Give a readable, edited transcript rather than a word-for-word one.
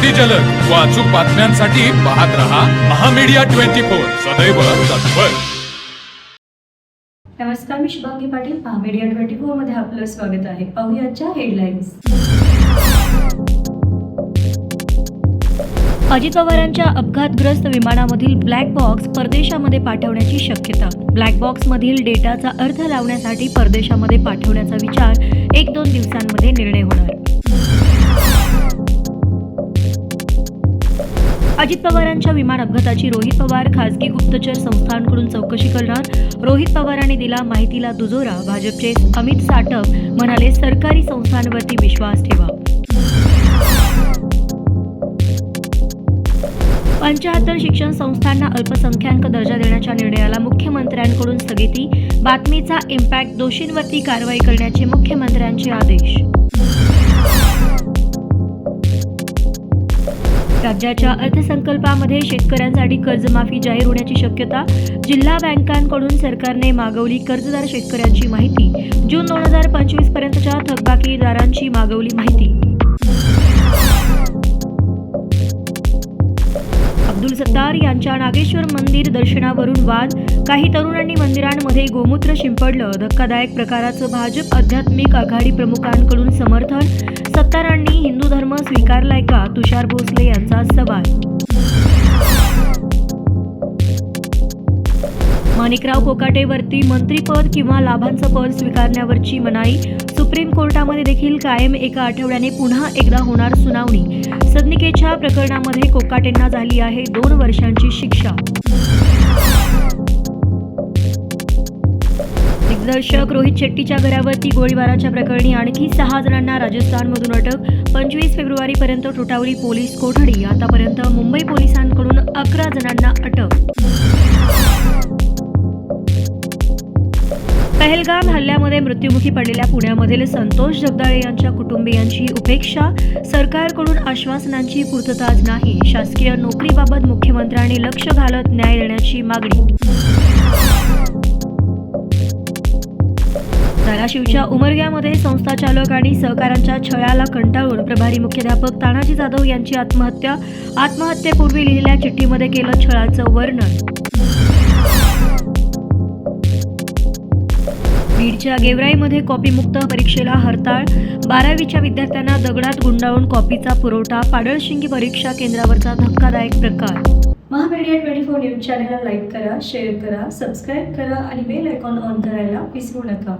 अगदी जलद व अचूक बातम्यांसाठी पाहत रहा महामीडिया 24 सदैव तत्पर. नमस्कार, मी शुभांगी पाटील. महामीडिया 24 मध्ये आपलं स्वागत आहे. पाहूयाच्या हेडलाईन्स. अजित पवारांच्या अपघातग्रस्त विमानामधील ब्लॅक बॉक्स परदेशामध्ये पाठवण्याची शक्यता. ब्लॅक बॉक्समधील डेटाचा अर्थ लावण्यासाठी परदेशामध्ये पाठवण्याचा विचार 1-2 दिवसांमध्ये निर्णय होणार. अजित पवारांच्या विमान अपघाताची रोहित पवार खासगी गुप्तचर संस्थांकडून चौकशी करणार. रोहित पवारांनी दिला माहितीला दुजोरा. भाजपचे अमित साटम म्हणाले, सरकारी संस्थांवरती विश्वास ठेवा. 75 शिक्षण संस्थांना अल्पसंख्याक दर्जा देण्याच्या निर्णयाला मुख्यमंत्र्यांकडून स्थगिती. बातमीचा इम्पॅक्ट, दोषींवरती कारवाई करण्याचे मुख्यमंत्र्यांचे आदेश. राज्याच्या अर्थसंकल्पामध्ये शेतकऱ्यांसाठी कर्जमाफी जाहीर होण्याची शक्यता. जिल्हा बँकांकडून सरकारने मागवली कर्जदार शेतकऱ्यांची माहिती. जून 2025 पर्यंतच्या थकबाकीदारांची मागवली माहिती. अब्दुल सत्तार यांच्या नागेश्वर मंदिर दर्शनावरून वाद. काही तरुणांनी मंदिरांमध्ये गोमूत्र शिंपडलं. धक्कादायक प्रकाराचं भाजप आध्यात्मिक आघाडी प्रमुखांकडून समर्थन. सत्तारांनी हिंदू धर्म स्वीकारलाय का? तुषार भोसले यांचा सवाल. माणिकराव कोकाटेवरती मंत्रीपद किंवा लाभांचं पद स्वीकारण्यावरची मनाई. सुप्रीम कोर्टामध्ये देखील कायम एका आठवड्याने पुन्हा एकदा होणार सुनावणी. सदनिकेच्या प्रकरणामध्ये कोकाटेंना झाली आहे 2 वर्षांची शिक्षा. दिग्दर्शक रोहित शेट्टीच्या घरावरती गोळीबाराच्या प्रकरणी आणखी 6 जणांना राजस्थानमधून अटक. 25 फेब्रुवारीपर्यंत टोटावली पोलीस कोठडी. आतापर्यंत मुंबई पोलिसांकडून 11 जणांना अटक. पहलगाम हल्ल्यामध्ये मृत्युमुखी पडलेल्या पुण्यामधील संतोष जगदाळे यांच्या कुटुंबियांची उपेक्षा. सरकारकडून आश्वासनांची पूर्तताच नाही. शासकीय नोकरीबाबत मुख्यमंत्र्यांनी लक्ष घालत न्याय देण्याची मागणी. धाराशिवच्या उमरग्यामध्ये संस्थाचालक आणि सहकाऱ्यांच्या छळाला कंटाळून प्रभारी मुख्याध्यापक तानाजी जाधव यांची आत्महत्या. आत्महत्येपूर्वी लिहिलेल्या चिठ्ठीमध्ये केलं छळाचं वर्णन. बीडच्या गेवराईमध्ये कॉपीमुक्त परीक्षेला हरताळ. 12वीच्या विद्यार्थ्यांना दगडात गुंडाळून कॉपीचा पुरवठा. पाडळशिंगी परीक्षा केंद्रावरचा धक्कादायक प्रकार. महामीडिया 24 न्यूज चॅनलला लाईक करा, शेअर करा, सबस्क्राईब करा आणि बेल आयकॉन ऑन करायला विसरू नका.